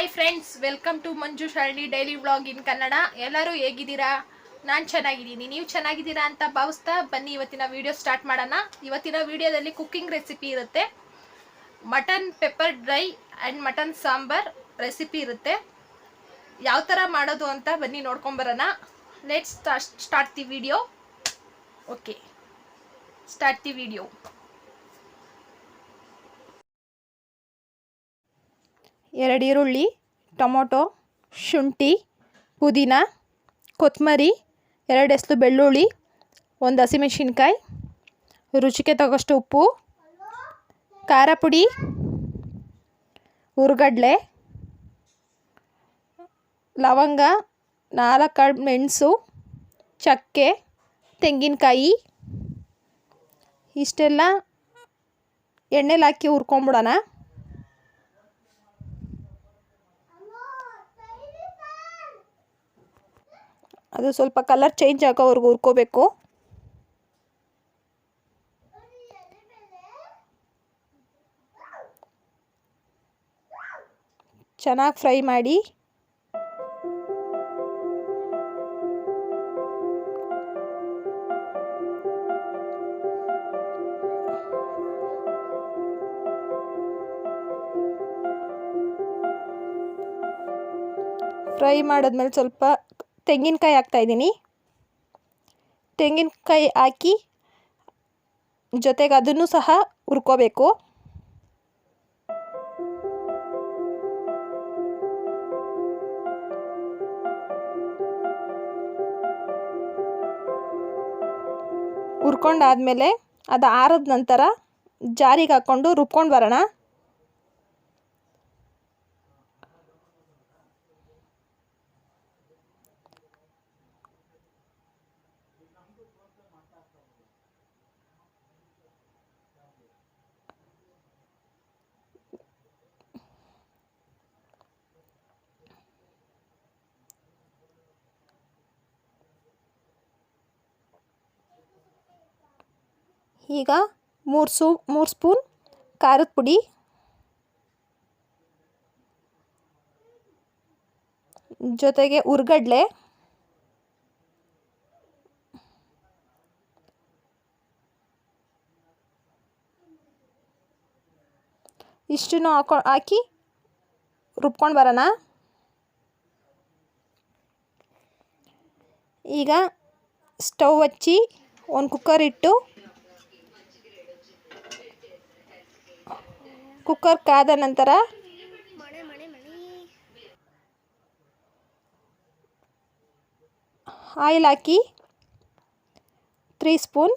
Hi friends, welcome to Manju Shalini daily vlog in Kannada. ಎಲ್ಲರೂ ಹೇಗಿದ್ದೀರಾ? ನಾನು ಚೆನ್ನಾಗಿದ್ದೀನಿ. ನೀವು ಚೆನ್ನಾಗಿದ್ದೀರಾ ಅಂತ ಭಾವಿಸ್ತಾ ಬನ್ನಿ ಇವತ್ತಿನ ವಿಡಿಯೋ ಸ್ಟಾರ್ಟ್ ಮಾಡೋಣ. ಇವತ್ತಿನ ವಿಡಿಯೋದಲ್ಲಿ ಕುಕ್ಕಿಂಗ್ ರೆಸಿಪಿ ಇರುತ್ತೆ. Mutton pepper dry and mutton sambar recipe ಇರುತ್ತೆ. ಯಾವ ಥರ ಮಾಡೋದು ಅಂತ ಬನ್ನಿ ನೋಡ್ಕೊಂಬರೋಣ. Let's start the video. Okay, start the video. ಎರಡು ಈರುಳ್ಳಿ, ಟೊಮೊಟೊ, ಶುಂಠಿ, ಪುದೀನ, ಕೊತ್ತಂಬರಿ, 2 ಎಸ್ಲು ಬೆಳ್ಳುಳ್ಳಿ, 1 ಹಸಿಮೆಣಸಿನ್ಕಾಯಿ, ರುಚಿಗೆ ತಗೋಷ್ಟು ಉಪ್ಪು, ಖಾರ ಪುಡಿ, ಹುರ್ಗಡ್ಲೆ, ಲವಂಗ, 4 ಕಾಳು ಮೆಣಸು, ಚಕ್ಕೆ, ತೆಂಗಿನಕಾಯಿ ಇಷ್ಟೆಲ್ಲ ಎಣ್ಣೆಲಿ ಹಾಕಿ ಹುರ್ಕೊಂಬಿಡೋಣ. ಅದು ಸ್ವಲ್ಪ ಕಲರ್ ಚೇಂಜ್ ಆಗೋವರೆಗೂ ಹುರ್ಕೋಬೇಕು. ಚೆನ್ನಾಗಿ ಫ್ರೈ ಮಾಡಿ. ಫ್ರೈ ಮಾಡಿದ್ಮೇಲೆ ಸ್ವಲ್ಪ ತೆಂಗಿನಕಾಯಿ ಹಾಕ್ತಾಯಿದ್ದೀನಿ. ತೆಂಗಿನಕಾಯಿ ಹಾಕಿ ಜೊತೆಗೆ ಅದನ್ನು ಸಹ ಹುರ್ಕೋಬೇಕು. ಹುರ್ಕೊಂಡಾದ್ಮೇಲೆ ಅದು ಆರಿದ ನಂತರ ಜಾರಿಗೆ ಹಾಕ್ಕೊಂಡು ರುಬ್ಕೊಂಡು ಬರೋಣ. ಈಗ 3 ಸ್ಪೂನ್ ಖಾರದ ಪುಡಿ, ಜೊತೆಗೆ ಹುರ್ಗಡ್ಲೆ, ಇಷ್ಟನ್ನು ಹಾಕಿ ರುಬ್ಕೊಂಡು ಬರೋಣ. ಈಗ ಸ್ಟವ್ ಹಚ್ಚಿ ಒಂದು ಕುಕ್ಕರ್ ಇಟ್ಟು ಕುಕ್ಕರ್ ಕಾದ ನಂತರ ಆಯಿಲ್ ಹಾಕಿ 3 ಸ್ಪೂನ್,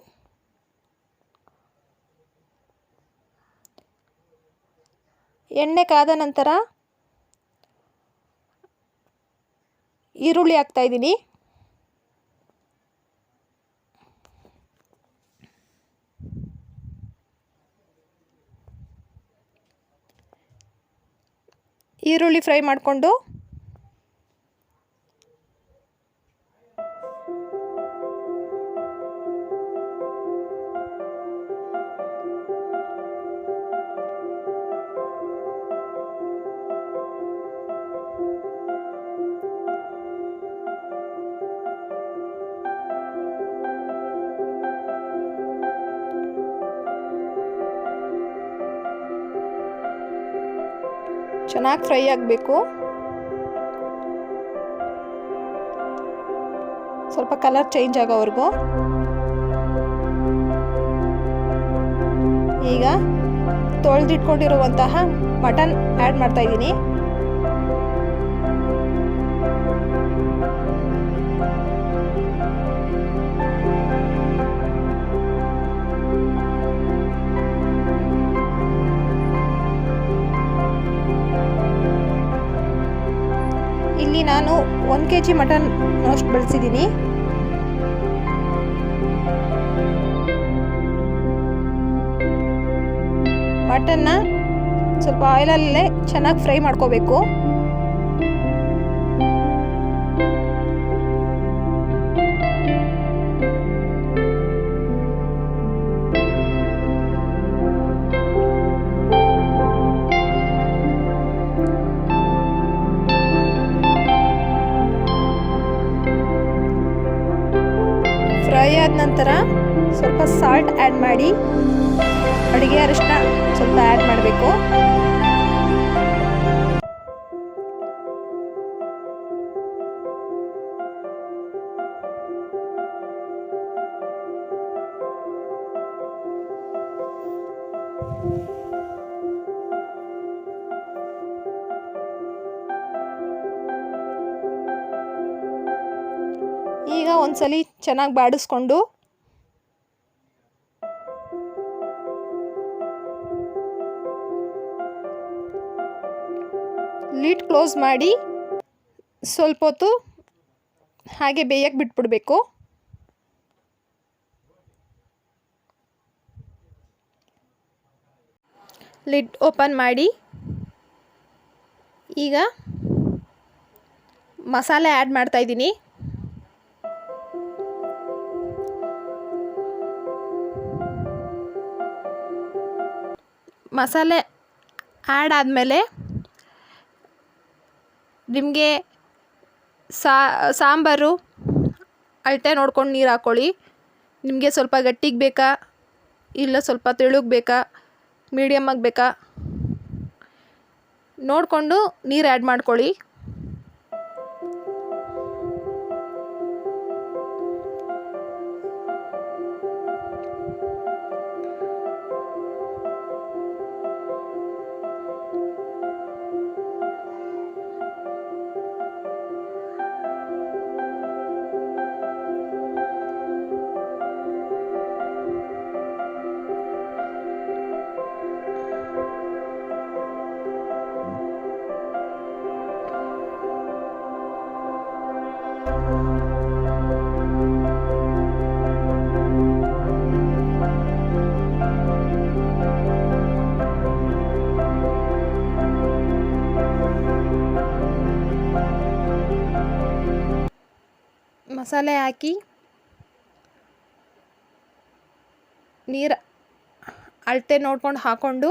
ಎಣ್ಣೆ ಕಾದ ನಂತರ ಈರುಳ್ಳಿ ಹಾಕ್ತಾಯಿದ್ದೀನಿ. ಈರುಳ್ಳಿ ಫ್ರೈ ಮಾಡಿಕೊಂಡು ಚೆನ್ನಾಗಿ ಫ್ರೈ ಆಗಬೇಕು. ಸ್ವಲ್ಪ ಕಲರ್ ಚೇಂಜ್ ಆಗೋವರೆಗೂ. ಈಗ ತೊಳೆದಿಟ್ಕೊಂಡಿರುವಂತಹ ಮಟನ್ ಆ್ಯಡ್ ಮಾಡ್ತಾಯಿದ್ದೀನಿ. ಇಲ್ಲಿ ನಾನು 1 kg ಮಟನ್ ಅಷ್ಟು ಬಳಸಿದ್ದೀನಿ. ಮಟನ್ನ ಸ್ವಲ್ಪ ಆಯಿಲಲ್ಲೇ ಚೆನ್ನಾಗಿ ಫ್ರೈ ಮಾಡ್ಕೋಬೇಕು. ನಂತರ ಸ್ವಲ್ಪ ಸಾಲ್ಟ್ ಆ್ಯಡ್ ಮಾಡಿ, ಅಡುಗೆ ಅರಿಶಿನ ಸ್ವಲ್ಪ ಆ್ಯಡ್ ಮಾಡಬೇಕು. ಈಗ ಒಂದ್ಸಲಿ ಚೆನ್ನಾಗಿ ಬಾಡಿಸ್ಕೊಂಡು ಲಿಡ್ ಕ್ಲೋಸ್ ಮಾಡಿ ಸ್ವಲ್ಪ ಹೊತ್ತು ಹಾಗೆ ಬೇಯಕ್ಕೆ ಬಿಟ್ಬಿಡಬೇಕು. ಲಿಡ್ ಓಪನ್ ಮಾಡಿ ಈಗ ಮಸಾಲೆ ಆ್ಯಡ್ ಮಾಡ್ತಾಯಿದ್ದೀನಿ. ಮಸಾಲೆ ಆ್ಯಡ್ ಆದಮೇಲೆ ನಿಮಗೆ ಸಾಂಬಾರು ಅಳತೆ ನೋಡ್ಕೊಂಡು ನೀರು ಹಾಕ್ಕೊಳ್ಳಿ. ನಿಮಗೆ ಸ್ವಲ್ಪ ಗಟ್ಟಿಗೆ ಬೇಕಾ ಇಲ್ಲ ಸ್ವಲ್ಪ ತೆಳುಗೆ ಬೇಕಾ ಮೀಡಿಯಮ್ಮಾಗಿ ಬೇಕಾ ನೋಡಿಕೊಂಡು ನೀರು ಆ್ಯಡ್ ಮಾಡ್ಕೊಳ್ಳಿ. ಮಸಾಲೆ ಹಾಕಿ ನೀರು ಅಳತೆ ನೋಡ್ಕೊಂಡು ಹಾಕ್ಕೊಂಡು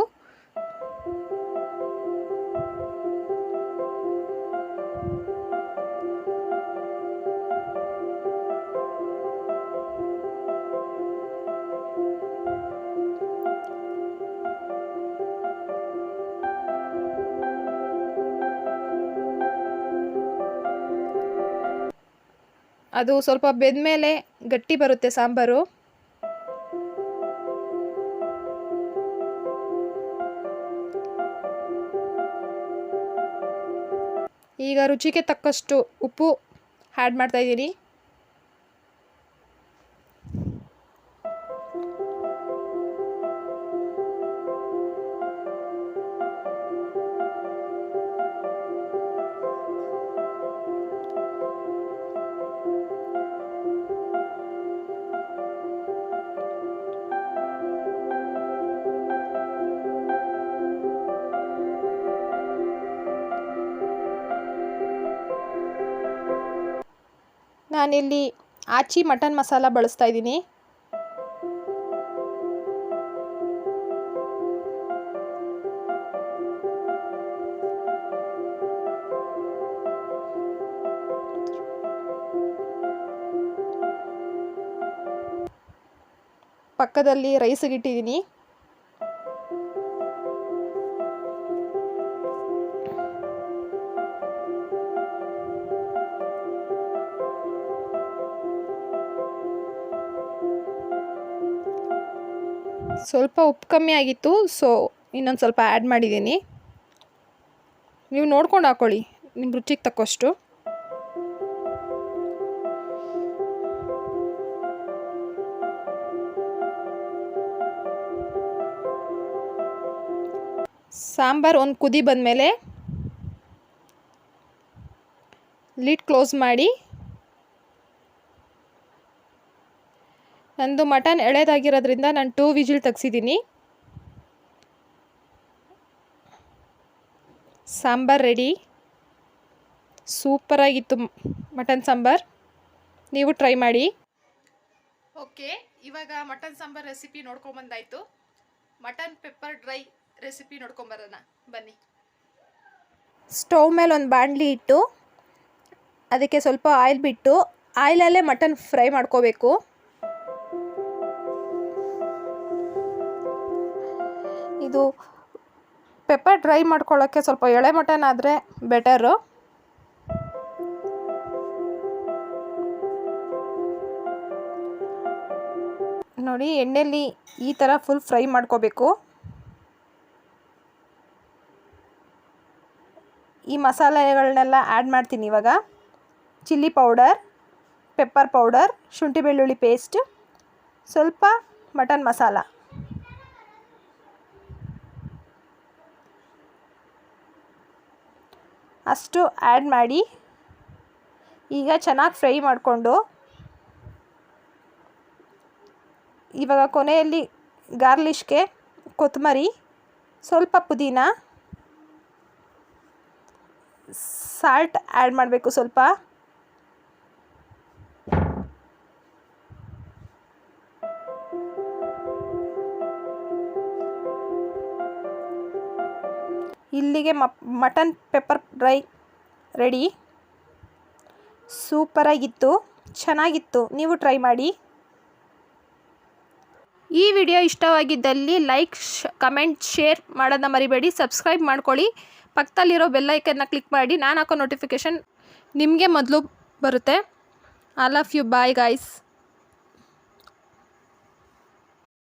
ಅದು ಸ್ವಲ್ಪ ಬೆಂದಮೇಲೆ ಗಟ್ಟಿ ಬರುತ್ತೆ ಸಾಂಬಾರು. ಈಗ ರುಚಿಗೆ ತಕ್ಕಷ್ಟು ಉಪ್ಪು ಆ್ಯಡ್ ಮಾಡ್ತಾಯಿದ್ದೀನಿ. ನಾನಿಲ್ಲಿ ಆಚಿ ಮಟನ್ ಮಸಾಲ ಬಳಸ್ತಾ ಇದ್ದೀನಿ. ಪಕ್ಕದಲ್ಲಿ ರೈಸಿಗೆ ಇಟ್ಟಿದ್ದೀನಿ. ಸ್ವಲ್ಪ ಉಪ್ಪು ಕಮ್ಮಿ ಆಗಿತ್ತು, ಸೊ ಇನ್ನೊಂದು ಸ್ವಲ್ಪ ಆ್ಯಡ್ ಮಾಡಿದ್ದೀನಿ. ನೀವು ನೋಡ್ಕೊಂಡು ಹಾಕ್ಕೊಳ್ಳಿ ನಿಮ್ಮ ರುಚಿಗೆ ತಕ್ಕಷ್ಟು. ಸಾಂಬಾರು ಒಂದು ಕುದಿ ಬಂದಮೇಲೆ ಲಿಡ್ ಕ್ಲೋಸ್ ಮಾಡಿ. ನಂದು ಮಟನ್ ಎಳೆದಾಗಿರೋದ್ರಿಂದ ನಾನು 2 ವಿಜಿಲ್ ತೆಗ್ಸಿದ್ದೀನಿ. ಸಾಂಬಾರು ರೆಡಿ. ಸೂಪರಾಗಿತ್ತು ಮಟನ್ ಸಾಂಬಾರು. ನೀವು ಟ್ರೈ ಮಾಡಿ. ಓಕೆ, ಇವಾಗ ಮಟನ್ ಸಾಂಬಾರು ರೆಸಿಪಿ ನೋಡ್ಕೊಂಬಂದಾಯಿತು. ಮಟನ್ ಪೆಪ್ಪರ್ ಡ್ರೈ ರೆಸಿಪಿ ನೋಡ್ಕೊಂಬರೋಣ ಬನ್ನಿ. ಸ್ಟವ್ ಮೇಲೆ ಒಂದು ಬಾಣಲಿ ಇಟ್ಟು ಅದಕ್ಕೆ ಸ್ವಲ್ಪ ಆಯಿಲ್ ಬಿಟ್ಟು ಆಯಿಲಲ್ಲೇ ಮಟನ್ ಫ್ರೈ ಮಾಡ್ಕೋಬೇಕು. ಇದು ಪೆಪ್ಪರ್ ಡ್ರೈ ಮಾಡ್ಕೊಳ್ಳೋಕ್ಕೆ ಸ್ವಲ್ಪ ಎಳೆ ಮಟನ್ ಆದರೆ ಬೆಟರು. ನೋಡಿ ಎಣ್ಣೆಯಲ್ಲಿ ಈ ಥರ ಫುಲ್ ಫ್ರೈ ಮಾಡ್ಕೋಬೇಕು. ಈ ಮಸಾಲೆಗಳನ್ನೆಲ್ಲ ಆ್ಯಡ್ ಮಾಡ್ತೀನಿ ಇವಾಗ. ಚಿಲ್ಲಿ ಪೌಡರ್, ಪೆಪ್ಪರ್ ಪೌಡರ್, ಶುಂಠಿ ಬೆಳ್ಳುಳ್ಳಿ ಪೇಸ್ಟ್, ಸ್ವಲ್ಪ ಮಟನ್ ಮಸಾಲ. ಅಷ್ಟು ಆ್ಯಡ್ ಮಾಡಿ ಈಗ ಚೆನ್ನಾಗಿ ಫ್ರೈ ಮಾಡಿಕೊಂಡು ಇವಾಗ ಕೊನೆಯಲ್ಲಿ ಗಾರ್ಲಿಷ್ಗೆ ಕೊತ್ತಂಬರಿ, ಸ್ವಲ್ಪ ಪುದೀನ, ಸಾಲ್ಟ್ ಆ್ಯಡ್ ಮಾಡಬೇಕು ಸ್ವಲ್ಪ. ಇಲ್ಲಿಗೆ ಮಟನ್ ಪೆಪ್ಪರ್ ಡ್ರೈ ರೆಡಿ. ಸೂಪರಾಗಿತ್ತು, ಚೆನ್ನಾಗಿತ್ತು. ನೀವು ಟ್ರೈ ಮಾಡಿ. ಈ ವಿಡಿಯೋ ಇಷ್ಟವಾಗಿದ್ದಲ್ಲಿ ಲೈಕ್, ಕಮೆಂಟ್, ಶೇರ್ ಮಾಡೋದನ್ನ ಮರಿಬೇಡಿ. ಸಬ್ಸ್ಕ್ರೈಬ್ ಮಾಡ್ಕೊಳ್ಳಿ. ಪಕ್ಕದಲ್ಲಿರೋ ಬೆಲ್ ಐಕನ್ನ ಕ್ಲಿಕ್ ಮಾಡಿ. ನಾನು ಹಾಕೋ ನೋಟಿಫಿಕೇಷನ್ ನಿಮಗೆ ಮೊದಲು ಬರುತ್ತೆ. I love you. Bye guys.